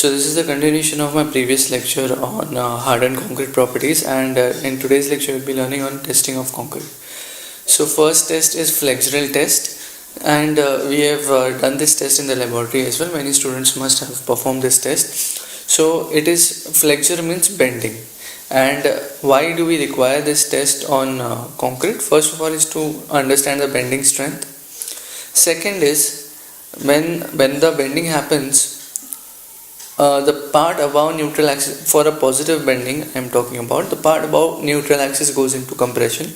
So this is the continuation of my previous lecture on hardened concrete properties, and in today's lecture we'll be learning on testing of concrete. So first test is flexural test, and we have done this test in the laboratory as well. Many students must have performed this test. So it is flexure means bending, and why do we require this test on concrete? First of all is to understand the bending strength. Second is when the bending happens, the part above neutral axis, for a positive bending I am talking about, the part above neutral axis goes into compression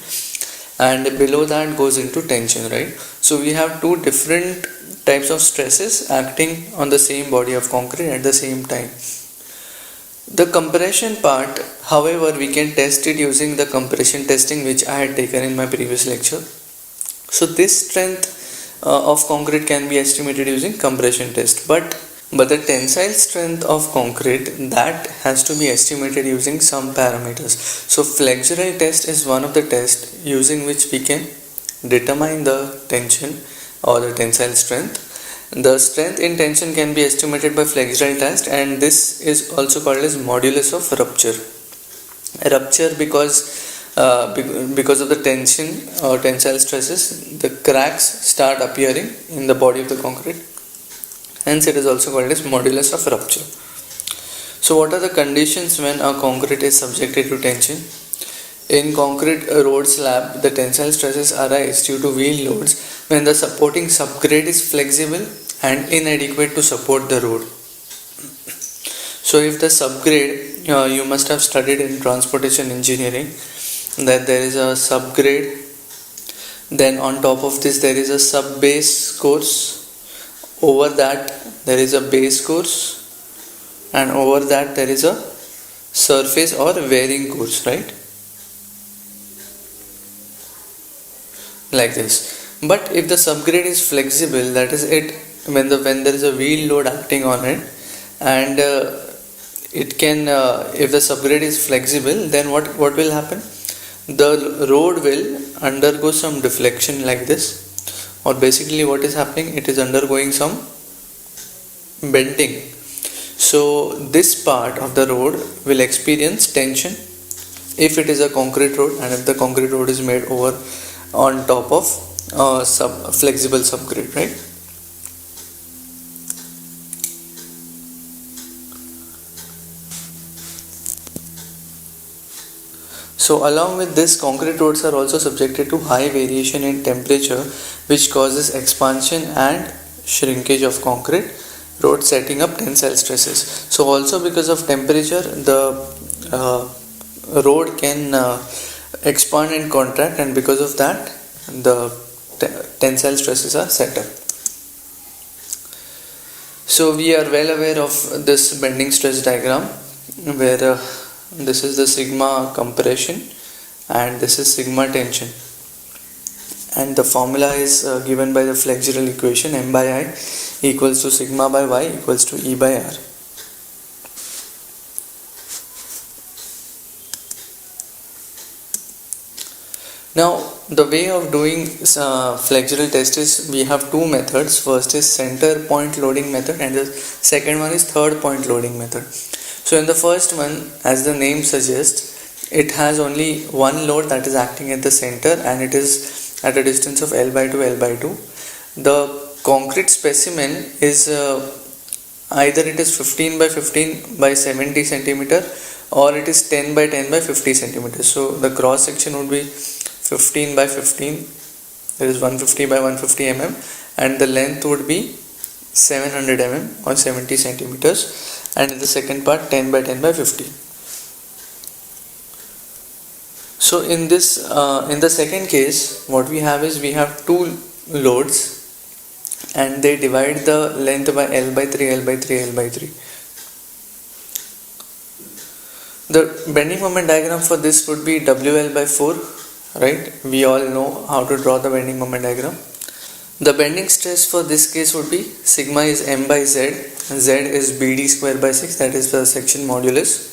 and below that goes into tension, right? So we have two different types of stresses acting on the same body of concrete at the same time. The compression part, however, we can test it using the compression testing which I had taken in my previous lecture. So this strength of concrete can be estimated using compression test, but the tensile strength of concrete, that has to be estimated using some parameters. So flexural test is one of the tests using which we can determine the tension or the tensile strength. The strength in tension can be estimated by flexural test, and this is also called as modulus of rupture. Rupture because of the tension or tensile stresses, the cracks start appearing in the body of the concrete. Hence it is also called as modulus of rupture. So what are the conditions when a concrete is subjected to tension? In concrete road slab, the tensile stresses arise due to wheel loads when the supporting subgrade is flexible and inadequate to support the road. So if the subgrade, you must have studied in transportation engineering that there is a subgrade, then on top of this there is a sub-base course, over that there is a base course, and over that there is a surface or varying course, right? Like this. But if the subgrade is flexible, that is it, when there is a wheel load acting on it, and it can if the subgrade is flexible, then what will happen? The road will undergo some deflection like this, or basically what is happening, it is undergoing some bending. So this part of the road will experience tension if it is a concrete road, and if the concrete road is made over on top of flexible subgrade, right? So along with this, concrete roads are also subjected to high variation in temperature, which causes expansion and shrinkage of concrete road, setting up tensile stresses. So also because of temperature, the road can expand and contract, and because of that the tensile stresses are set up. So we are well aware of this bending stress diagram, where this is the sigma compression and this is sigma tension, and the formula is given by the flexural equation, m by I equals to sigma by y equals to E by R. Now the way of doing flexural test is, we have two methods. First is center point loading method, and the second one is third point loading method. So in the first one, as the name suggests, it has only one load that is acting at the center, and it is at a distance of L by 2 L by 2. The concrete specimen is either it is 15 by 15 by 70 centimeter, or it is 10 by 10 by 50 centimeters. So the cross section would be 15 by 15, that is 150 by 150 mm, and the length would be 700 mm or 70 centimeters, and in the second part 10 by 10 by 50. So in this in the second case, what we have is, we have two loads and they divide the length by L by 3 L by 3 L by 3. The bending moment diagram for this would be WL by 4, right? We all know how to draw the bending moment diagram. The bending stress for this case would be, sigma is m by z, Z is BD square by 6, that is the section modulus.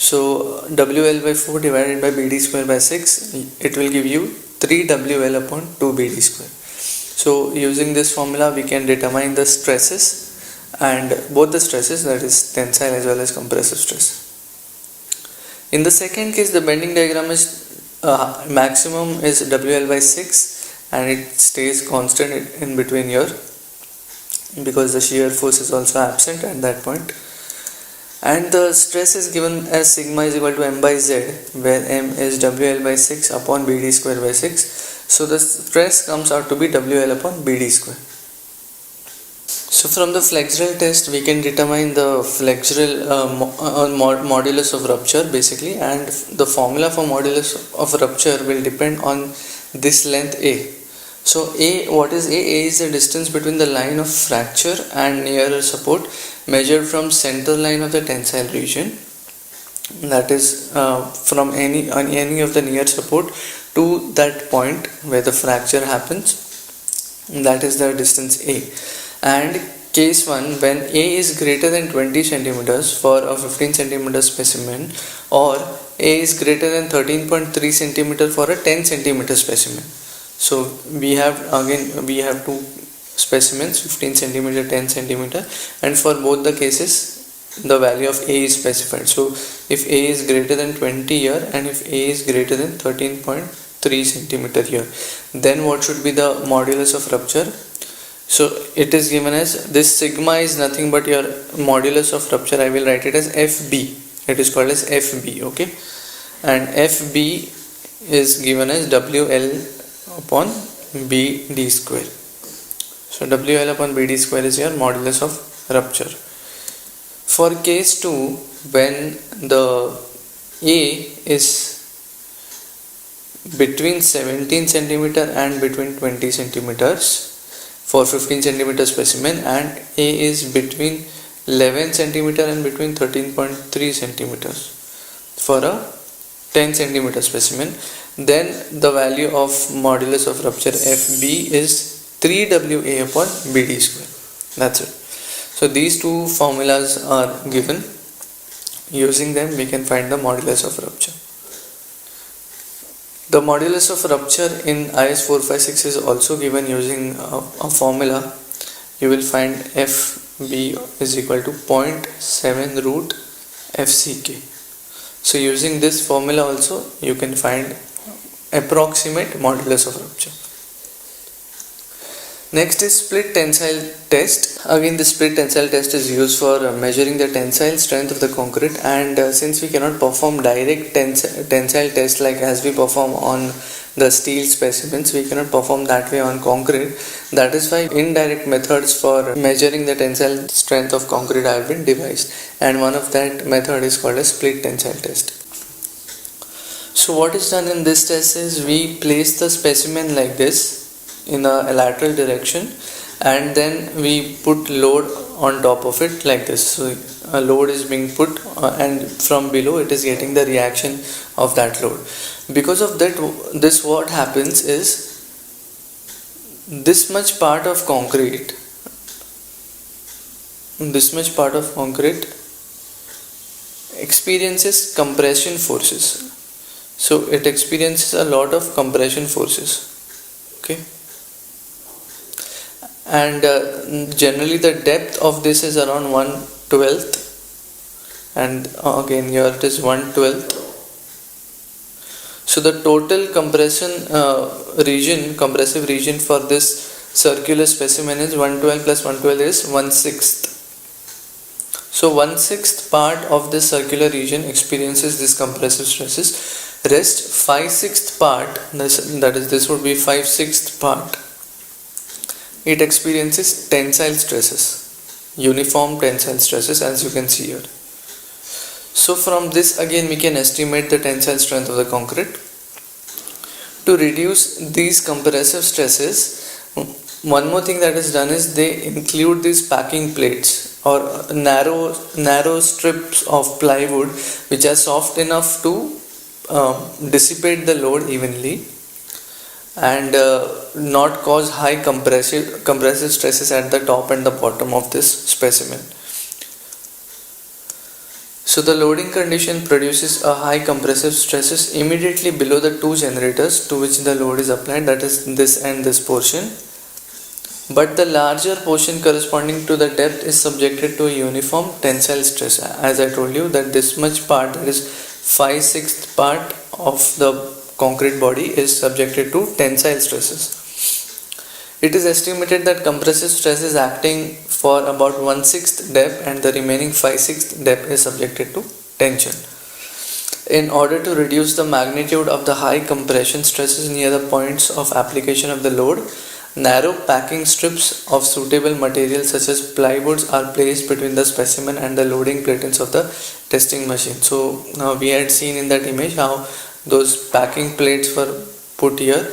So WL by 4 divided by BD square by 6, it will give you 3WL upon 2 BD square. So using this formula we can determine the stresses and both the stresses, that is tensile as well as compressive stress. In the second case, the bending diagram is maximum is WL by 6 and it stays constant in between here because the shear force is also absent at that point, and the stress is given as sigma is equal to m by z, where m is WL by 6 upon BD square by 6. So the stress comes out to be WL upon BD square. So from the flexural test we can determine the flexural modulus of rupture basically, and the formula for modulus of rupture will depend on this length A. So A, what is A? A is the distance between the line of fracture and nearer support measured from center line of the tensile region, that is from any of the near support to that point where the fracture happens, that is the distance A. And case 1, when A is greater than 20 centimeters for a 15 centimeter specimen, or A is greater than 13.3 centimeter for a 10 centimeter specimen. So we have two specimens, 15 centimeter, 10 centimeter, and for both the cases the value of A is specified. So if A is greater than 20 here and if A is greater than 13.3 centimeter here, then what should be the modulus of rupture? So it is given as, this sigma is nothing but your modulus of rupture. I will write it as FB. It is called as FB, okay? And FB is given as WL upon BD square. So WL upon BD square is your modulus of rupture. For case 2, when the A is between 17 centimeter and between 20 centimeters for 15 centimeter specimen, and A is between 11 centimeter and between 13.3 centimeters for a 10 centimeter specimen, then the value of modulus of rupture FB is 3WA upon BD square. That's it. So these two formulas are given. Using them we can find the modulus of rupture. The modulus of rupture in IS 456 is also given using a formula. You will find FB is equal to 0.7 root FCK. So using this formula also you can find approximate modulus of rupture. Next is split tensile test. Again, the split tensile test is used for measuring the tensile strength of the concrete, and since we cannot perform direct tensile test like as we perform on the steel specimens, we cannot perform that way on concrete. That is why indirect methods for measuring the tensile strength of concrete have been devised, and one of that method is called a split tensile test. So what is done in this test is we place the specimen like this in a lateral direction, and then we put load on top of it like this. So a load is being put and from below it is getting the reaction of that load. Because of that, this what happens is this much part of concrete experiences compression forces. So it experiences a lot of compression forces, okay? And generally the depth of this is around 1/12, and again here it is 1/12. So the total compressive region for this circular specimen is 1/12 plus 1/12 is 1/6. So 1/6 part of this circular region experiences this compressive stresses. Rest 5/6 part, this would be 5/6 part, it experiences tensile stresses, uniform tensile stresses, as you can see here. So from this again we can estimate the tensile strength of the concrete. To reduce these compressive stresses, one more thing that is done is they include these packing plates or narrow strips of plywood which are soft enough to dissipate the load evenly and not cause high compressive stresses at the top and the bottom of this specimen. So the loading condition produces a high compressive stresses immediately below the two generators to which the load is applied, that is this and this portion. but the larger portion corresponding to the depth is subjected to a uniform tensile stress. As I told you that this much part, that is 5/6 part of the concrete body, is subjected to tensile stresses. It is estimated that compressive stress is acting for about 1/6 depth and the remaining 5/6 depth is subjected to tension. In order to reduce the magnitude of the high compression stresses near the points of application of the load, narrow packing strips of suitable material such as plywoods are placed between the specimen and the loading platens of the testing machine. So now we had seen in that image how those packing plates were put here,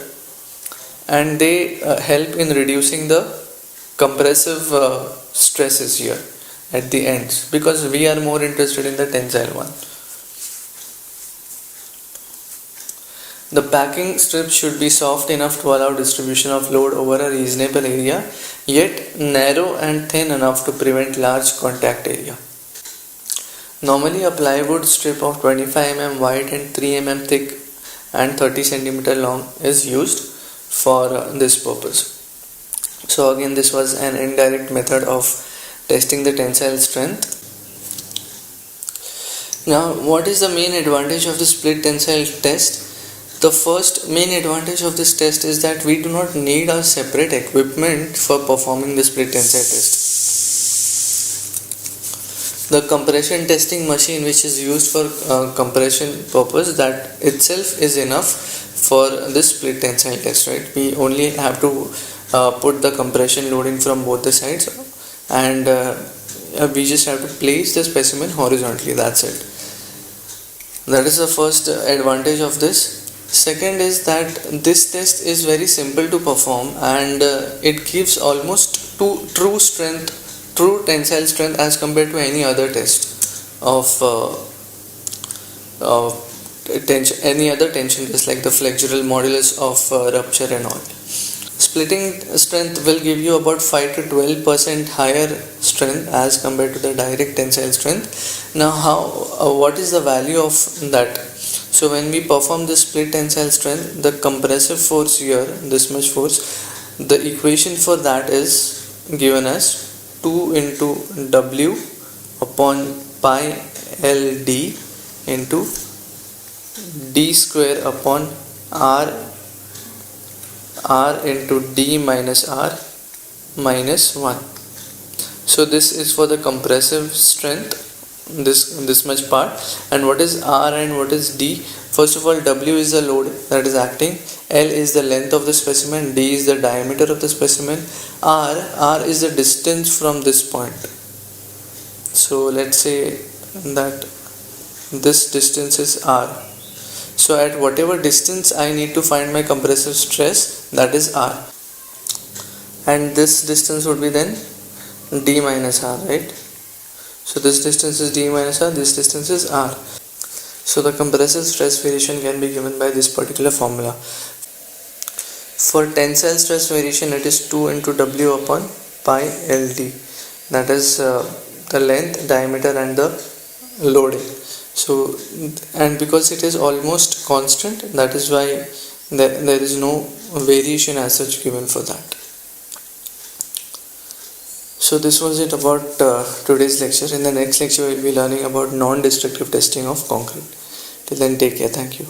and they help in reducing the compressive stresses here at the ends, because we are more interested in the tensile one. The packing strips should be soft enough to allow distribution of load over a reasonable area, yet narrow and thin enough to prevent large contact area. Normally a plywood strip of 25 mm wide and 3 mm thick and 30 cm long is used for this purpose. So again, this was an indirect method of testing the tensile strength. Now, what is the main advantage of the split tensile test? The first main advantage of this test is that we do not need a separate equipment for performing the split tensile test. The compression testing machine, which is used for compression purpose, that itself is enough for this split tensile test, right? We only have to put the compression loading from both the sides, and we just have to place the specimen horizontally. That's it. That is the first advantage of this. Second is that this test is very simple to perform, and it gives almost true tensile strength as compared to any other test of any other tension test, like the flexural modulus of rupture and all. Splitting strength will give you about 5 to 12% higher strength as compared to the direct tensile strength. Now, what is the value of that? So when we perform the split tensile strength, the compressive force here, this much force, the equation for that is given as 2 into W upon pi LD into D square upon R into D minus R minus 1. So this is for the compressive strength, this much part. And what is R and what is D? First of all, W is the load that is acting, L is the length of the specimen, D is the diameter of the specimen, R is the distance from this point. So let's say that this distance is R. So at whatever distance I need to find my compressive stress, that is R, and this distance would be then D minus R, right? So this distance is D minus R, this distance is R. So the compressive stress variation can be given by this particular formula. For tensile stress variation, it is 2 into W upon pi LD, that is the length, diameter and the loading. So, and because it is almost constant, that is why there is no variation as such given for that. So this was it about today's lecture. In the next lecture we will be learning about non-destructive testing of concrete. Till then, take care. Thank you.